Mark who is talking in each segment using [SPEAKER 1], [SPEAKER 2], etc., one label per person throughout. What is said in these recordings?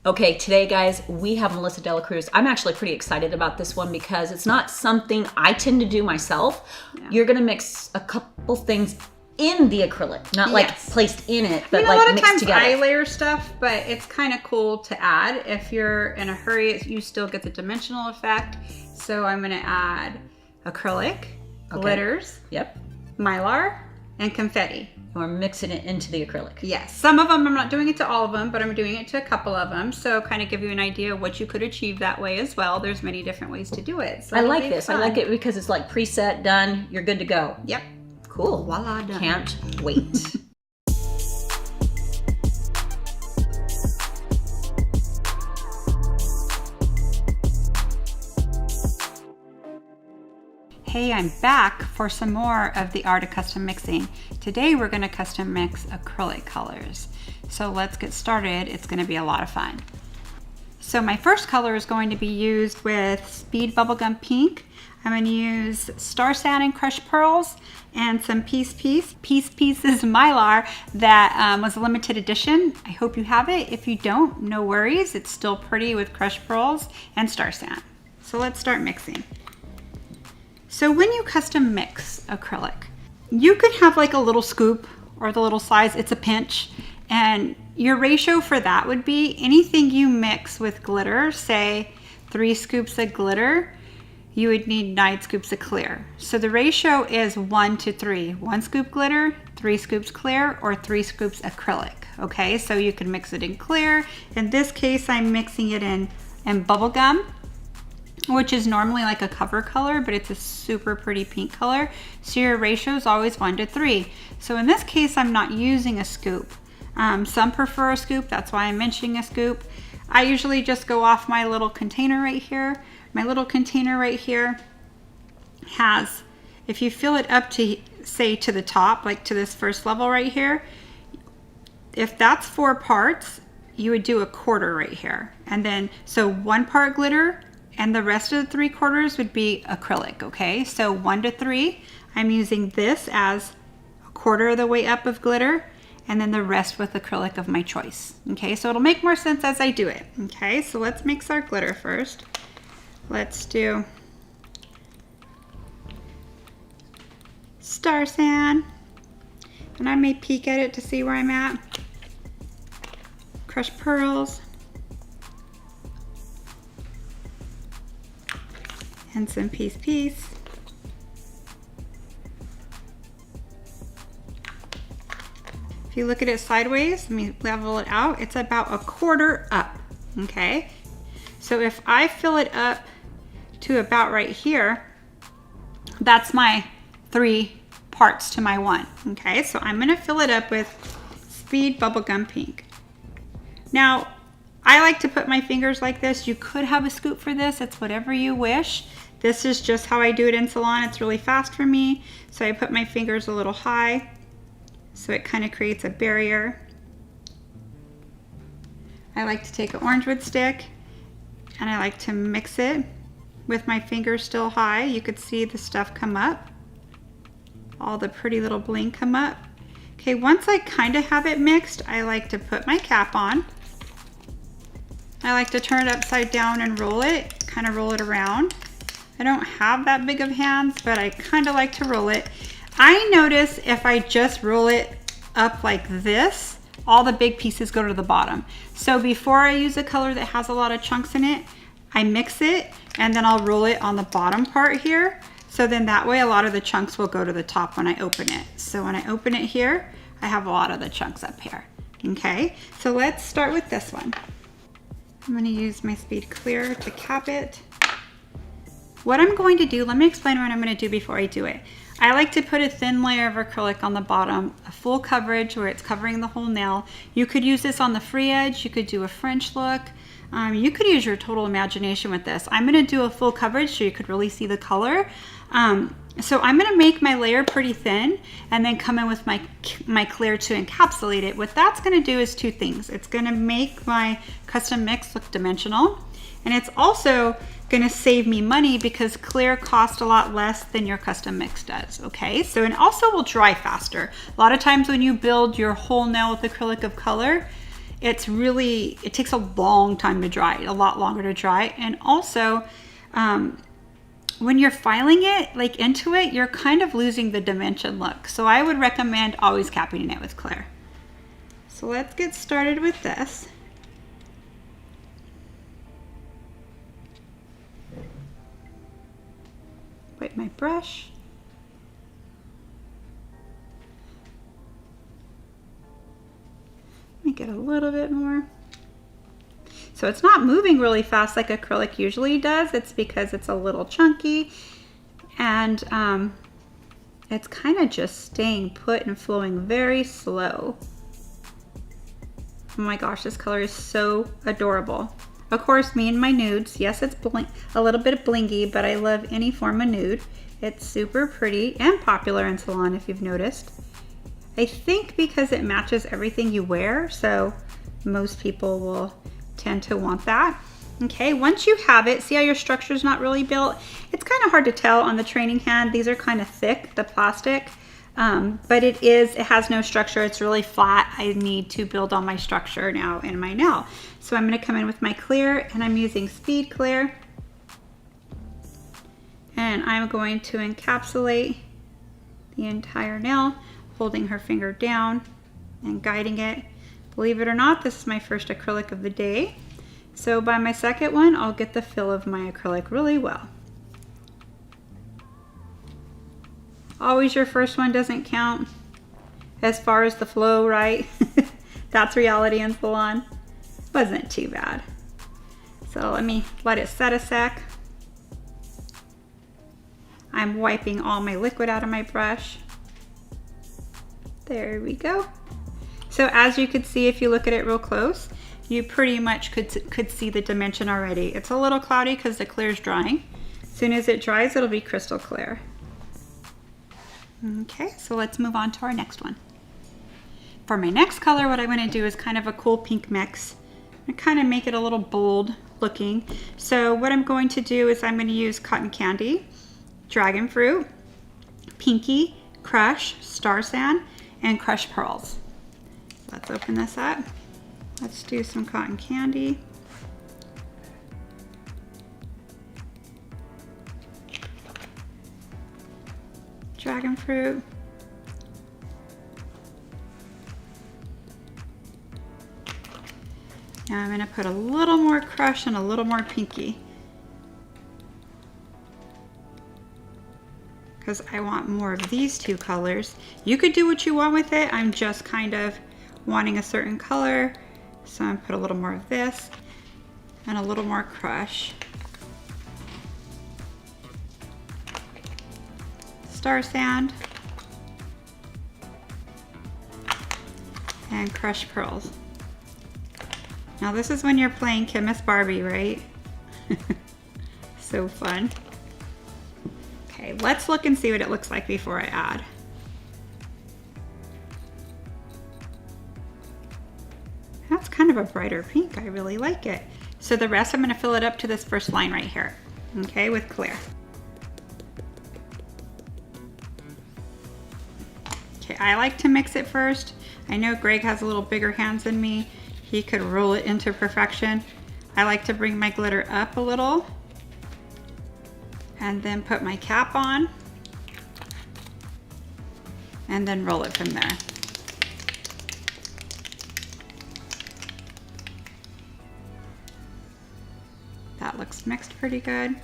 [SPEAKER 1] Okay, today guys, we have Melissa DeLaCruz. I'm actually pretty excited about this one because it's not something I tend to do myself. Yeah. You're gonna mix a couple things in the acrylic, not like placed in it, but like mixed together.
[SPEAKER 2] A lot of times I layer stuff, but it's kind of cool to add. If you're in a hurry, you still get the dimensional effect. So I'm gonna add acrylic, glitters, Mylar, and confetti.
[SPEAKER 1] We're mixing it into the acrylic.
[SPEAKER 2] Yes, some of them, I'm not doing it to all of them, but I'm doing it to a couple of them. So kind of give you an idea of what you could achieve that way as well. There's many different ways to do it. So
[SPEAKER 1] I like this. I like it because it's like preset, done, you're good to go.
[SPEAKER 2] Yep.
[SPEAKER 1] Cool.
[SPEAKER 2] Voila, done.
[SPEAKER 1] Can't wait.
[SPEAKER 2] Hey, I'm back for some more of the art of custom mixing. Today we're going to custom mix acrylic colors. So let's get started. It's going to be a lot of fun. So my first color is going to be used with Speed Bubblegum Pink. I'm going to use Star Sand and Crushed Pearls and some Piece Pieces Mylar that was a limited edition. I hope you have it. If you don't, no worries. It's still pretty with Crushed Pearls and Star Sand. So let's start mixing. So when you custom mix acrylic, you could have like a little scoop or the little size, it's a pinch. And your ratio for that would be anything you mix with glitter, say 3 scoops of glitter, you would need 9 scoops of clear. So the ratio is 1 to 3. 1 scoop glitter, 3 scoops clear, or 3 scoops acrylic. Okay, so you can mix it in clear. In this case, I'm mixing it in bubblegum, which is normally like a cover color, but it's a super pretty pink color. So your ratio is always 1 to 3. So in this case, I'm not using a scoop. Some prefer a scoop, that's why I'm mentioning a scoop. I usually just go off my little container right here. My little container right here has, if you fill it up to, say, to the top, like to this first level right here, if that's 4 parts, you would do a quarter right here. And then, so 1 part glitter, and the rest of the 3/4 would be acrylic, okay? So 1 to 3, I'm using this as a quarter of the way up of glitter, and then the rest with acrylic of my choice, okay? So it'll make more sense as I do it, okay? So let's mix our glitter first. Let's do Star Sand, and I may peek at it to see where I'm at. Crushed Pearls, and some Piece. If you look at it sideways, let me level it out, it's about a quarter up, okay? So if I fill it up to about right here, that's my 3 parts to my 1, okay? So I'm gonna fill it up with Speed Bubblegum Pink. Now, I like to put my fingers like this. You could have a scoop for this, it's whatever you wish. This is just how I do it in salon. It's really fast for me. So I put my fingers a little high so it kind of creates a barrier. I like to take an orange wood stick and I like to mix it with my fingers still high. You could see the stuff come up, all the pretty little bling come up. Okay, once I kind of have it mixed, I like to put my cap on. I like to turn it upside down and roll it, kind of roll it around. I don't have that big of hands, but I kind of like to roll it. I notice if I just roll it up like this, all the big pieces go to the bottom. So before I use a color that has a lot of chunks in it, I mix it and then I'll roll it on the bottom part here. So then that way a lot of the chunks will go to the top when I open it. So when I open it here, I have a lot of the chunks up here. Okay, so let's start with this one. I'm gonna use my Speed Clear to cap it. What I'm going to do, let me explain what I'm going to do before I do it. I like to put a thin layer of acrylic on the bottom, a full coverage where it's covering the whole nail. You could use this on the free edge, you could do a French look. You could use your total imagination with this. I'm going to do a full coverage so you could really see the color. So I'm going to make my layer pretty thin and then come in with my clear to encapsulate it. What that's going to do is 2 things. It's going to make my custom mix look dimensional, and it's also gonna save me money because clear costs a lot less than your custom mix does, okay? So, and also will dry faster. A lot of times when you build your whole nail with acrylic of color, it takes a long time to dry, a lot longer to dry. And also, when you're filing it like into it, you're kind of losing the dimension look. So I would recommend always capping it with clear. So let's get started with this. Wipe my brush. Make it a little bit more. So it's not moving really fast like acrylic usually does. It's because it's a little chunky, and it's kind of just staying put and flowing very slow. Oh my gosh, this color is so adorable. Of course, me and my nudes. Yes, it's a little bit blingy, but I love any form of nude. It's super pretty and popular in salon, if you've noticed. I think because it matches everything you wear, so most people will tend to want that. Okay, once you have it, see how your structure's not really built? It's kind of hard to tell on the training hand. These are kind of thick, the plastic. But it has no structure. It's really flat. I need to build on my structure now in my nail. So I'm going to come in with my clear, and I'm using speed clear. And I'm going to encapsulate the entire nail, holding her finger down and guiding it. Believe it or not, this is my first acrylic of the day. So by my second one, I'll get the feel of my acrylic really well. Always your first one doesn't count as far as the flow, right? That's reality in salon. Wasn't too bad. So let me let it set a sec. I'm wiping all my liquid out of my brush. There we go. So as you could see, if you look at it real close, you pretty much could see the dimension already. It's a little cloudy because the clear is drying. As soon as it dries, it'll be crystal clear. Okay, so let's move on to our next one. For my next color, what I'm going to do is kind of a cool pink mix. I kind of make it a little bold looking. So what I'm going to do is I'm going to use Cotton Candy, Dragon Fruit, Pinky, Crush, Star Sand, and Crushed Pearls. Let's open this up. Let's do some Cotton Candy. Dragon Fruit. Now I'm going to put a little more Crush and a little more Pinky, because I want more of these two colors. You could do what you want with it. I'm just kind of wanting a certain color, so I'm put a little more of this and a little more Crush. Star Sand, and Crushed Pearls. Now this is when you're playing Chemist Barbie, right? So fun. Okay, let's look and see what it looks like before I add. That's kind of a brighter pink. I really like it. So the rest, I'm going to fill it up to this first line right here, okay, with clear. Okay, I like to mix it first. I know Greg has a little bigger hands than me. He could roll it into perfection. I like to bring my glitter up a little and then put my cap on and then roll it from there. That looks mixed pretty good.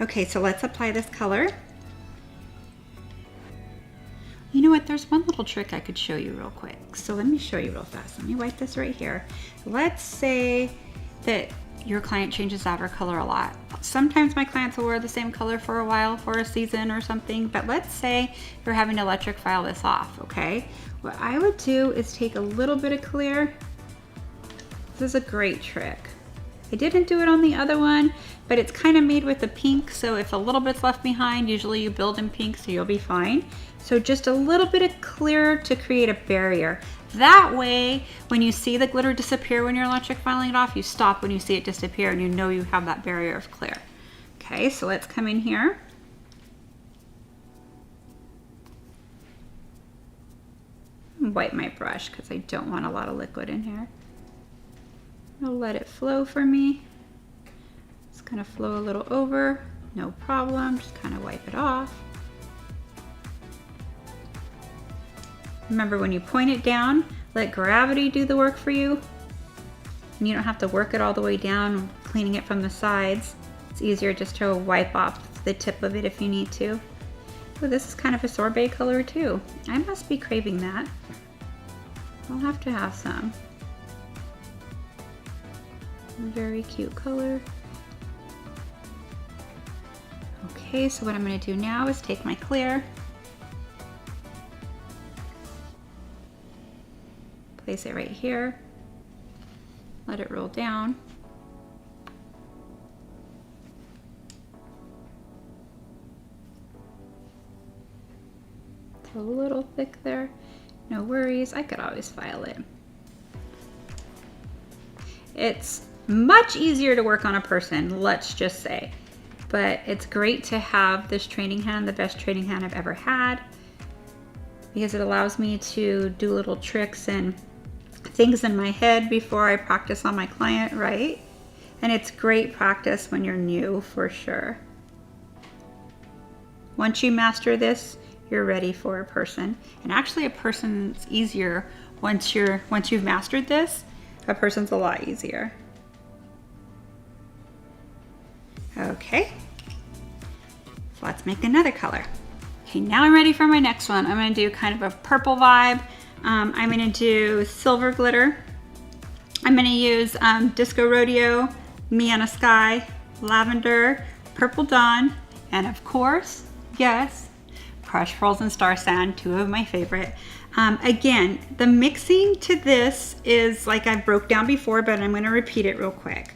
[SPEAKER 2] Okay, so let's apply this color. You know what, there's one little trick I could show you real quick. So let me show you real fast. Let me wipe this right here. Let's say that your client changes out her color a lot. Sometimes my clients will wear the same color for a while, for a season or something, but let's say you're having to electric file this off, okay? What I would do is take a little bit of clear. This is a great trick. I didn't do it on the other one, but it's kind of made with the pink, so if a little bit's left behind, usually you build in pink, so you'll be fine. So just a little bit of clear to create a barrier. That way, when you see the glitter disappear when you're electric filing it off, you stop when you see it disappear and you know you have that barrier of clear. Okay, so let's come in here. wipe my brush because I don't want a lot of liquid in here. I'll let it flow for me. It's gonna flow a little over, no problem, just kind of wipe it off. Remember, when you point it down, let gravity do the work for you. And you don't have to work it all the way down, cleaning it from the sides. It's easier just to wipe off the tip of it if you need to. Oh, this is kind of a sorbet color too. I must be craving that. I'll have to have some. Very cute color. Okay, so what I'm going to do now is take my clear, place it right here, let it roll down. It's a little thick there. No worries, I could always file it. It's much easier to work on a person, let's just say. But it's great to have this training hand, the best training hand I've ever had, because it allows me to do little tricks and things in my head before I practice on my client, right? And it's great practice when you're new, for sure. Once you master this, you're ready for a person. And actually a person's easier once you've mastered this. A person's a lot easier. Okay, so let's make another color. Okay, now I'm ready for my next one. I'm gonna do kind of a purple vibe. I'm gonna do silver glitter. I'm gonna use Disco Rodeo, Me on a Sky, Lavender, Purple Dawn, and of course, yes, Crushed Pearls and Star Sand, two of my favorite. Again, the mixing to this is like I broke down before, but I'm gonna repeat it real quick.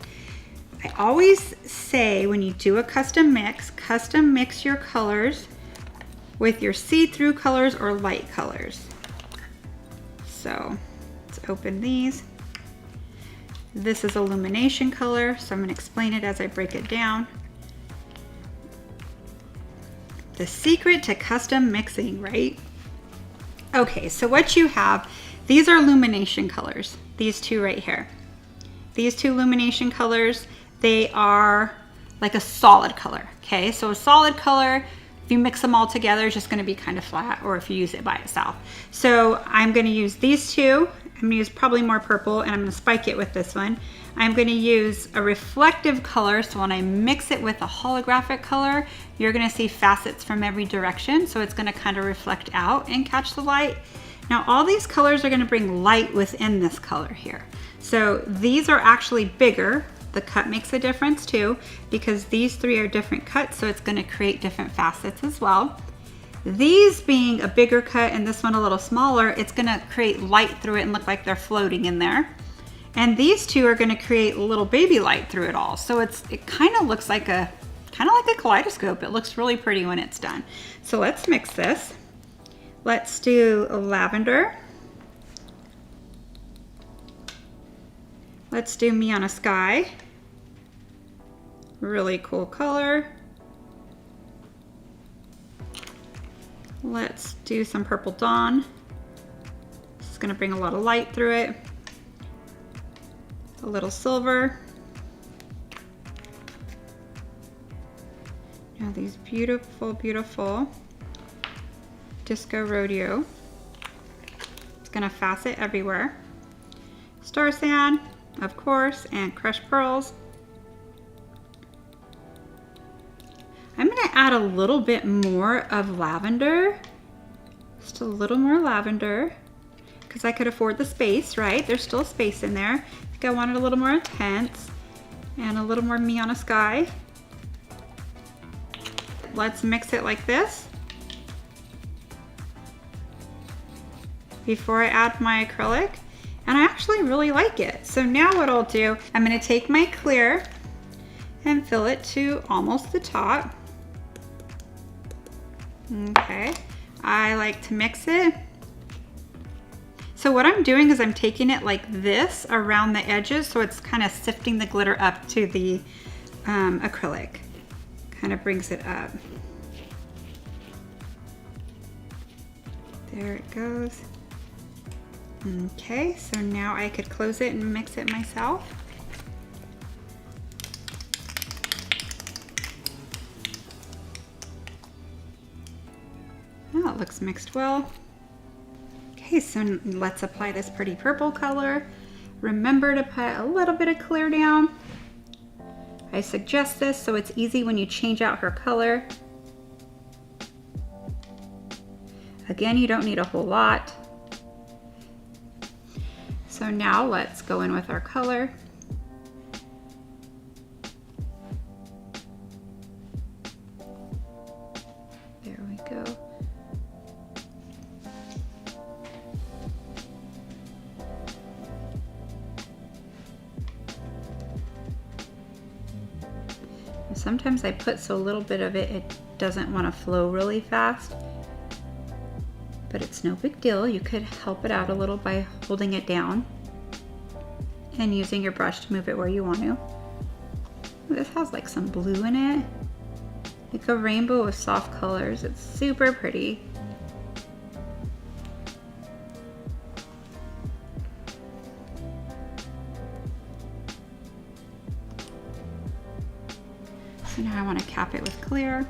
[SPEAKER 2] I always say when you do a custom mix your colors with your see-through colors or light colors. So let's open these. This is illumination color, so I'm gonna explain it as I break it down. The secret to custom mixing, right? Okay, so what you have, these are illumination colors, these two right here. These two illumination colors, they are like a solid color, okay? So a solid color, if you mix them all together, it's just gonna be kind of flat, or if you use it by itself. So I'm gonna use these two. I'm gonna use probably more purple, and I'm gonna spike it with this one. I'm gonna use a reflective color, so when I mix it with a holographic color, you're gonna see facets from every direction, so it's gonna kind of reflect out and catch the light. Now all these colors are gonna bring light within this color here. So these are actually bigger. The cut makes a difference too, because these three are different cuts, so it's gonna create different facets as well. These being a bigger cut and this one a little smaller, it's gonna create light through it and look like they're floating in there. And these two are gonna create a little baby light through it all. So it kind of looks like a kaleidoscope. It looks really pretty when it's done. So let's mix this. Let's do a lavender. Let's do Me on a Sky. Really cool color. Let's do some Purple Dawn. This is gonna bring a lot of light through it. A little silver. Now these beautiful, beautiful Disco Rodeo. It's gonna facet everywhere. Star Sand, of course, and Crushed Pearls. I'm gonna add a little bit more of lavender. Just a little more lavender, because I could afford the space, right? There's still space in there. I think I wanted a little more intense and a little more Me on a Sky. Let's mix it like this before I add my acrylic. And I actually really like it. So now what I'll do, I'm gonna take my clear and fill it to almost the top. Okay, I like to mix it. So what I'm doing is I'm taking it like this around the edges, so it's kind of sifting the glitter up to the acrylic. Kind of brings it up. There it goes. Okay, so now I could close it and mix it myself. Oh, it looks mixed well. Okay, so let's apply this pretty purple color. Remember to put a little bit of clear down. I suggest this so it's easy when you change out her color. Again, you don't need a whole lot. So now let's go in with our color. There we go. Sometimes I put so little bit of it, it doesn't want to flow really fast. But it's no big deal. You could help it out a little by holding it down and using your brush to move it where you want to. This has like some blue in it, like a rainbow with soft colors. It's super pretty. So now I want to cap it with clear.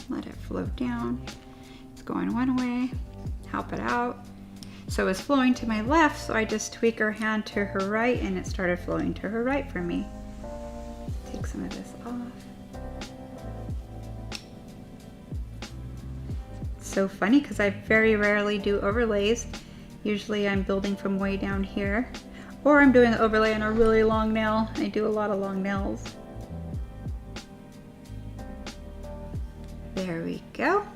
[SPEAKER 2] Let it flow down. It's going one way, help it out. So it's flowing to my left, so I just tweak her hand to her right and it started flowing to her right for me. Take some of this off. It's so funny because I very rarely do overlays. Usually I'm building from way down here, or I'm doing an overlay on a really long nail. I do a lot of long nails. There we go.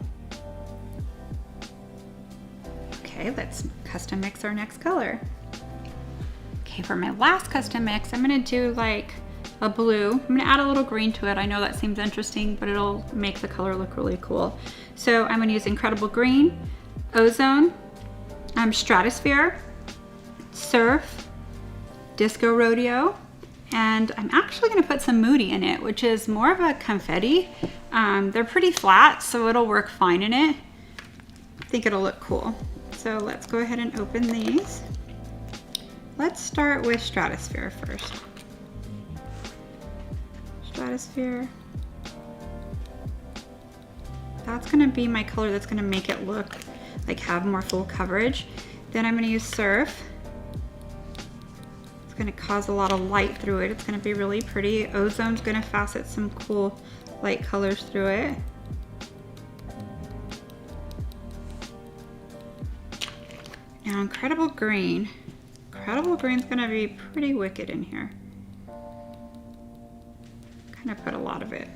[SPEAKER 2] Okay, let's custom mix our next color. Okay, for my last custom mix, I'm gonna do like a blue. I'm gonna add a little green to it. I know that seems interesting, but it'll make the color look really cool. So I'm gonna use Incredible Green, Ozone, Stratosphere, Surf, Disco Rodeo, and I'm actually gonna put some Moody in it, which is more of a confetti. They're pretty flat, so it'll work fine in it. I think it'll look cool. So let's go ahead and open these. Let's start with Stratosphere first. Stratosphere. That's gonna be my color that's gonna make it look like have more full coverage. Then I'm gonna use Surf. It's gonna cause a lot of light through it. It's gonna be really pretty. Ozone's gonna facet some cool light colors through it. Now Incredible Green. Incredible Green's gonna be pretty wicked in here. Kind of put a lot of it.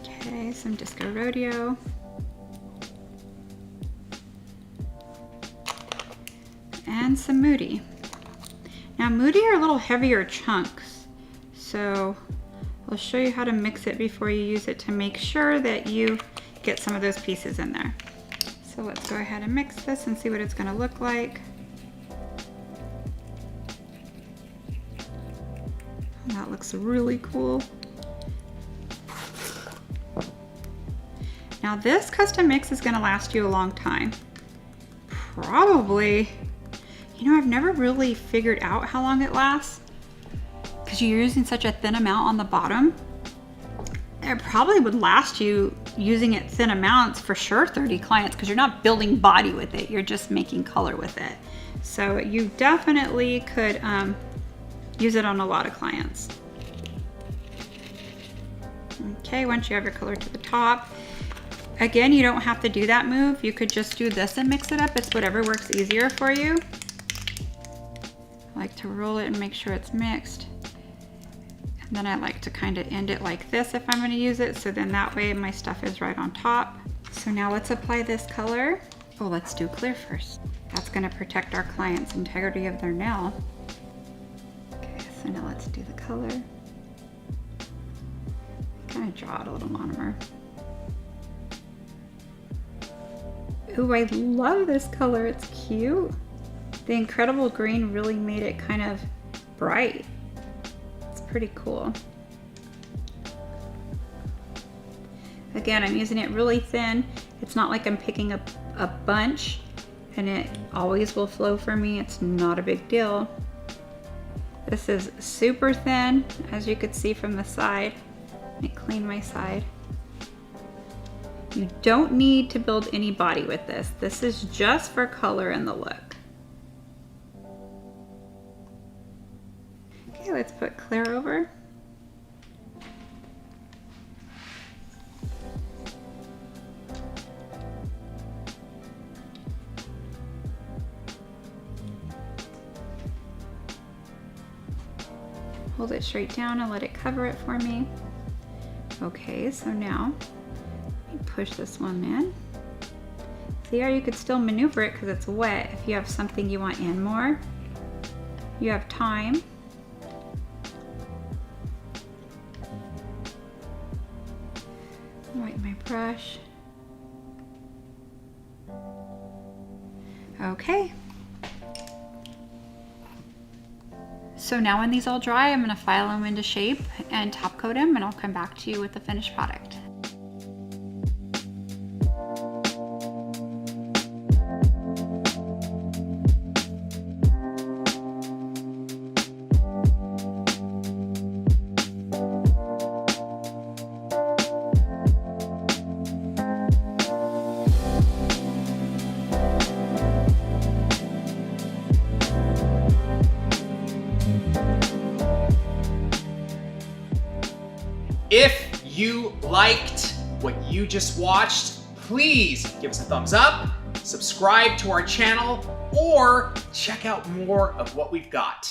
[SPEAKER 2] Okay, some Disco Rodeo. And some Moody. Now Moody are a little heavier chunks, so I'll show you how to mix it before you use it to make sure that you get some of those pieces in there. So let's go ahead and mix this and see what it's gonna look like. That looks really cool. Now this custom mix is gonna last you a long time. Probably, you know, I've never really figured out how long it lasts because you're using such a thin amount on the bottom. It probably would last you using it thin amounts for sure 30 clients because you're not building body with it, you're just making color with it. So you definitely could use it on a lot of clients. Okay, once you have your color to the top, again, you don't have to do that move. You could just do this and mix it up. It's whatever works easier for you. I like to roll it and make sure it's mixed. And then I like to kind of end it like this if I'm going to use it, so then that way my stuff is right on top. So now let's apply this color. Oh, let's do clear first. That's going to protect our client's integrity of their nail. Okay, so now let's do the color. Kind of draw out a little monomer. Ooh, I love this color, it's cute. The Incredible Green really made it kind of bright. It's pretty cool. Again, I'm using it really thin. It's not like I'm picking up a bunch, and it always will flow for me. It's not a big deal. This is super thin, as you could see from the side. Let me clean my side. You don't need to build any body with this. This is just for color and the look. Okay, let's put clear over. Hold it straight down and let it cover it for me. Okay, so now you push this one in. See how you could still maneuver it because it's wet. If you have something you want in more, you have time. Wipe my brush. Okay. So now when these all dry, I'm gonna file them into shape and top coat them, and I'll come back to you with the finished product.
[SPEAKER 3] If you liked what you just watched, please give us a thumbs up, subscribe to our channel, or check out more of what we've got.